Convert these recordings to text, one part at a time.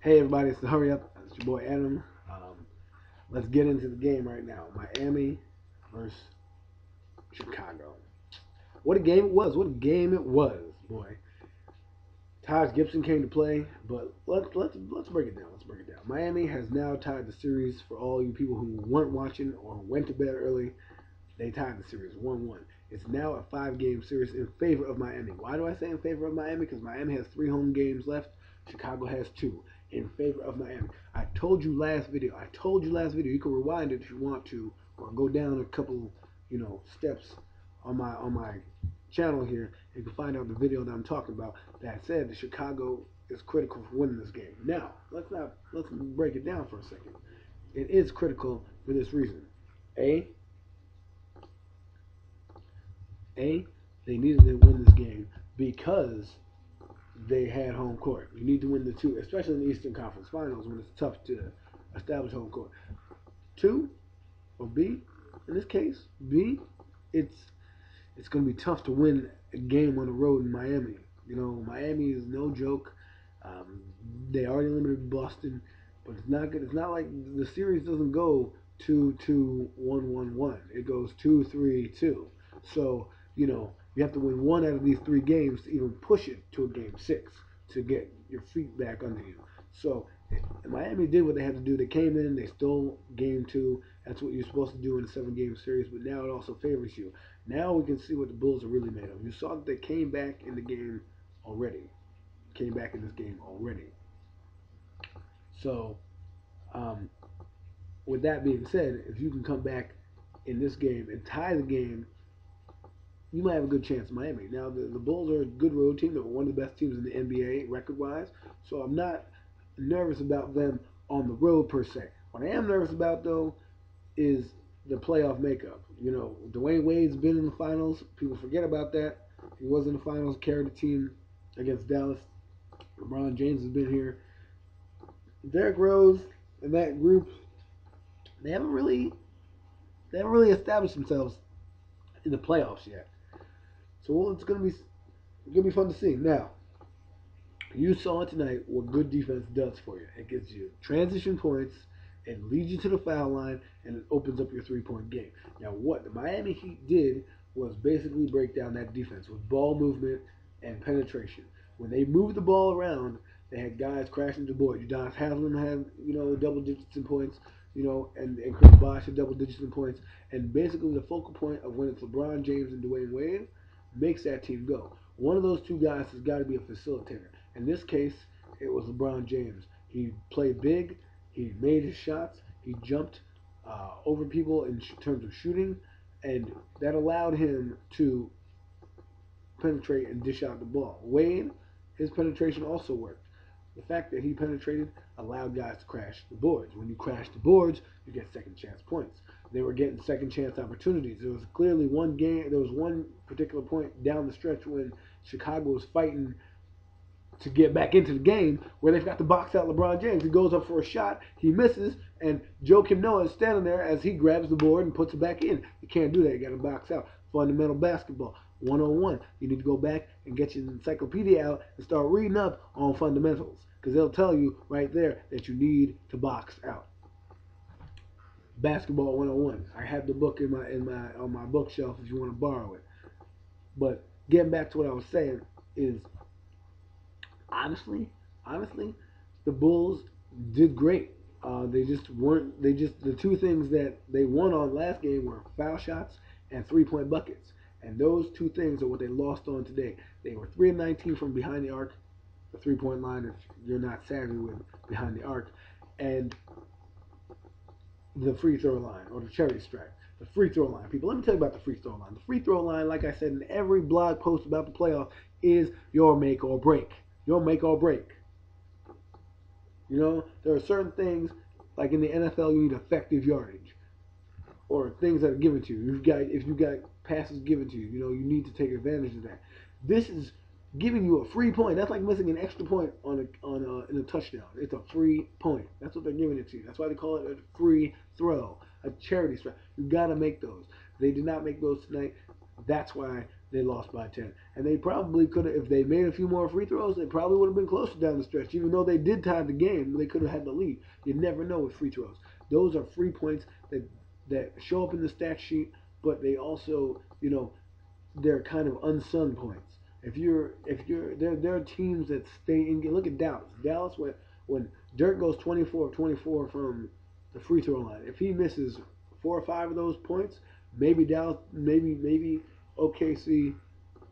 Hey everybody, it's the Hurry Up. It's your boy Adam. Let's get into the game right now. Miami versus Chicago. What a game it was. What a game it was, boy. Taj Gibson came to play, but let's break it down. Let's break it down. Miami has now tied the series for all you people who weren't watching or went to bed early. They tied the series 1-1. It's now a 5-game series in favor of Miami. Why do I say in favor of Miami? Because Miami has 3 home games left. Chicago has 2 in favor of Miami. I told you last video. You can rewind it if you want to, or go down a couple, steps on my channel here. You can find out the video that I'm talking about that said that Chicago is critical for winning this game. Now, let's break it down for a second. It is critical for this reason. They needed to win this game because they had home court. You need to win the 2, especially in the Eastern Conference Finals when it's tough to establish home court. 2, or B, in this case, B, it's going to be tough to win a game on the road in Miami. Miami is no joke. They already eliminated Boston, but it's not good. It's not like the series doesn't go 2-2, 1-1-1. It goes 2-3-2. So, you have to win 1 out of these 3 games to even push it to a game 6 to get your feet back under you. So Miami did what they had to do. They came in, they stole game 2. That's what you're supposed to do in a 7-game series, but now it also favors you. Now we can see what the Bulls are really made of. You saw that they came back in the game already. So, with that being said, if you can come back in this game and tie the game, you might have a good chance in Miami. Now, the Bulls are a good road team. They're one of the best teams in the NBA record-wise, so I'm not nervous about them on the road per se. What I am nervous about, though, is the playoff makeup. Dwayne Wade's been in the finals. People forget about that. He was in the finals, carried the team against Dallas. LeBron James has been here. Derrick Rose and that group, they haven't really established themselves in the playoffs yet. So it's gonna be fun to see. Now, you saw tonight what good defense does for you. It gives you transition points, it leads you to the foul line, and it opens up your 3-point game. Now, what the Miami Heat did was basically break down that defense with ball movement and penetration. When they moved the ball around, they had guys crashing the board. Udonis Haslem had double digits in points. And Chris Bosh had double digits in points. And basically the focal point of when it's LeBron James and Dwayne Wade makes that team go. One of those 2 guys has got to be a facilitator. In this case, it was LeBron James. He played big. He made his shots. He jumped over people in terms of shooting. And that allowed him to penetrate and dish out the ball. Wade, his penetration also worked. The fact that he penetrated allowed guys to crash the boards. When you crash the boards, you get second chance points. They were getting second chance opportunities. There was clearly one particular point down the stretch when Chicago was fighting to get back into the game where they've got to box out LeBron James. He goes up for a shot, he misses, and Joakim Noah is standing there as he grabs the board and puts it back in. You can't do that. You got to box out. Fundamental basketball. 101. You need to go back and get your encyclopedia out and start reading up on fundamentals, because they'll tell you right there that you need to box out. Basketball 101. I have the book on my bookshelf if you want to borrow it. But getting back to what I was saying is, honestly, the Bulls did great. The 2 things that they won on last game were foul shots and 3-point buckets. And those 2 things are what they lost on today. They were 3 of 19 from behind the arc, the 3-point line if you're not savvy with behind the arc, and the free throw line, or the charity stripe. The free throw line. People, let me tell you about the free throw line. The free throw line, like I said in every blog post about the playoff, is your make or break. Your make or break. There are certain things, like in the NFL, you need effective yardage, or things that are given to you. If you got passes given to you, you need to take advantage of that. This is giving you a free point. That's like missing an extra point in a touchdown. It's a free point. That's what they're giving it to you. That's why they call it a free throw, a charity strike. You got to make those. They did not make those tonight. That's why they lost by 10. And they probably could have, if they made a few more free throws, they probably would have been closer down the stretch. Even though they did tie the game, they could have had the lead. You never know with free throws. Those are free points that show up in the stat sheet, but they also, they're kind of unsung points. There are teams that stay in. Look at Dallas. Dallas, when Dirk goes 24 of 24 from the free throw line, if he misses 4 or 5 of those points, maybe Dallas, maybe OKC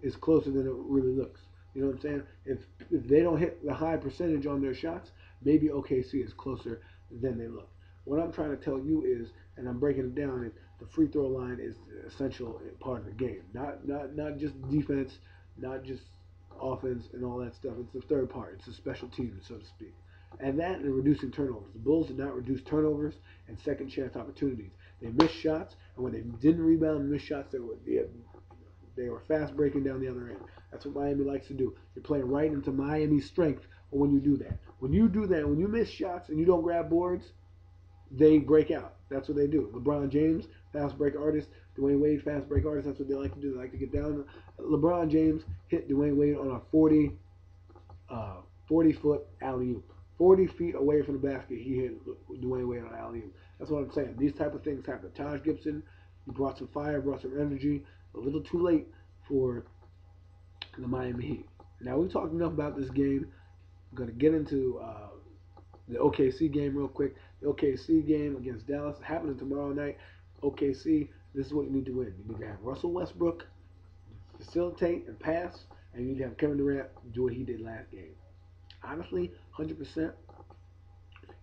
is closer than it really looks. You know what I'm saying? If they don't hit the high percentage on their shots, maybe OKC is closer than they look. What I'm trying to tell you is, and I'm breaking it down, is the free throw line is an essential part of the game. Not just defense, not just offense and all that stuff. It's the third part. It's a special team, so to speak. And that and reducing turnovers. The Bulls did not reduce turnovers and second chance opportunities. They missed shots, and when they didn't rebound and miss shots, they were fast breaking down the other end. That's what Miami likes to do. You're playing right into Miami's strength when you do that. When you miss shots and you don't grab boards, they break out. That's what they do. LeBron James, fast break artist. Dwayne Wade, fast break artist. That's what they like to do. They like to get down. LeBron James hit Dwayne Wade on a 40-foot alley-oop. 40 feet away from the basket, he hit Dwayne Wade on alley-oop. That's what I'm saying. These type of things happen. Taj Gibson, he brought some fire, brought some energy. A little too late for the Miami Heat. Now, we've talked enough about this game. I'm going to get into the OKC game real quick. The OKC game against Dallas is happening tomorrow night. OKC, this is what you need to win. You need to have Russell Westbrook facilitate and pass, and you need to have Kevin Durant do what he did last game. Honestly, 100%,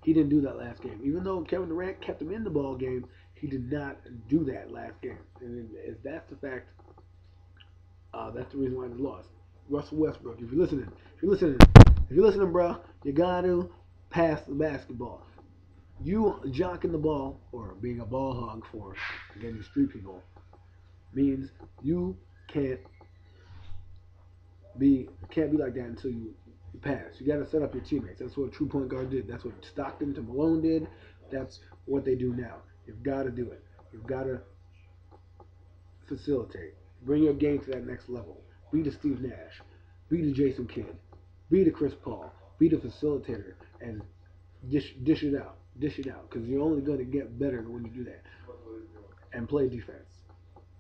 he didn't do that last game. Even though Kevin Durant kept him in the ball game, he did not do that last game. And if that's the fact, that's the reason why they lost. Russell Westbrook, if you're listening, bro, you gotta pass the basketball. You jocking the ball or being a ball hog for again these street people means you can't be like that until you pass. You got to set up your teammates. That's what a true point guard did. That's what Stockton to Malone did. That's what they do now. You've got to do it. You've got to facilitate. Bring your game to that next level. Be the Steve Nash. Be the Jason Kidd. Be the Chris Paul. Be the facilitator and dish it out. Dish it out because you're only going to get better when you do that. And play defense.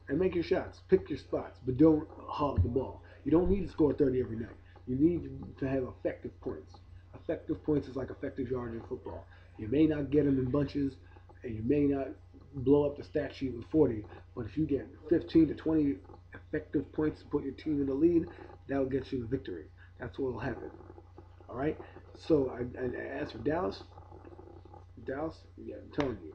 And make your shots. Pick your spots, but don't hog the ball. You don't need to score 30 every night. You need to have effective points. Effective points is like effective yards in football. You may not get them in bunches, and you may not blow up the stat sheet with 40, but if you get 15 to 20 effective points to put your team in the lead, that'll get you the victory. That's what will happen. All right? So, as for Dallas, yeah, I'm telling you,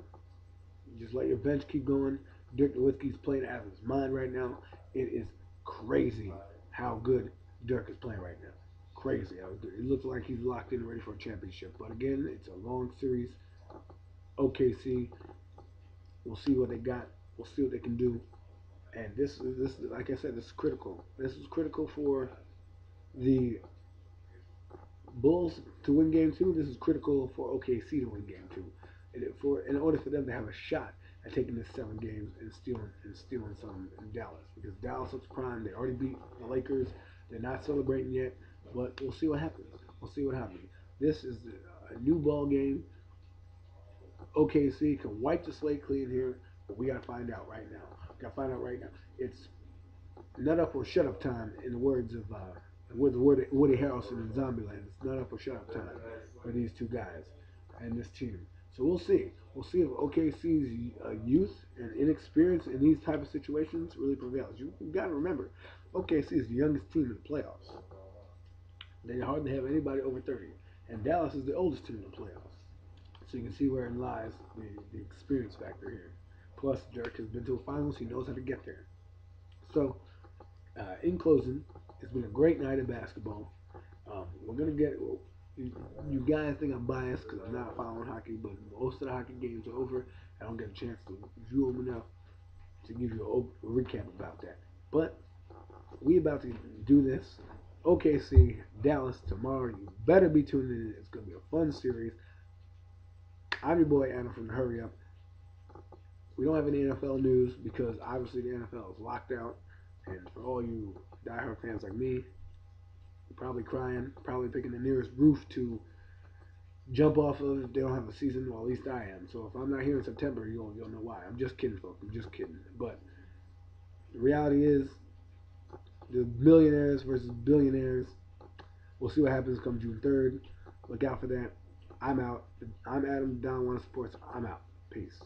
just let your bench keep going. Dirk Nowitzki's playing out of his mind right now. It is crazy how good Dirk is playing right now. Crazy. It looks like he's locked in and ready for a championship. But again, it's a long series. OKC, we'll see what they got. We'll see what they can do. And this, like I said, this is critical. This is critical for the Bulls to win Game 2. This is critical for OKC to win Game 2. In order for them to have a shot at taking this 7 games and stealing some in Dallas, because Dallas looks prime. They already beat the Lakers. They're not celebrating yet, but we'll see what happens. This is a new ball game. OKC can wipe the slate clean here, but we got to find out right now. It's not up or shut up time, in the words of Woody Harrelson in Zombieland. It's not up or shut up time for these two guys and this team. So we'll see. We'll see if OKC's youth and inexperience in these type of situations really prevails. You got to remember, OKC is the youngest team in the playoffs. They hardly have anybody over 30. And Dallas is the oldest team in the playoffs. So you can see wherein lies the experience factor here. Plus, Dirk has been to the finals. He knows how to get there. So, in closing, it's been a great night of basketball. We're going to get... You guys think I'm biased because I'm not following hockey, but most of the hockey games are over. I don't get a chance to view them enough to give you a recap about that. But we about to do this. OKC, Dallas tomorrow. You better be tuning in. It's going to be a fun series. I'm your boy Adam from the Hurry Up. We don't have any NFL news because obviously the NFL is locked out. And for all you diehard fans like me, probably crying, probably picking the nearest roof to jump off of if they don't have a season. Well, at least I am. So if I'm not here in September, you'll know why. I'm just kidding, folks. I'm just kidding. But the reality is, the millionaires versus billionaires. We'll see what happens come June 3rd. Look out for that. I'm out. I'm Adam, Don One Sports. I'm out. Peace.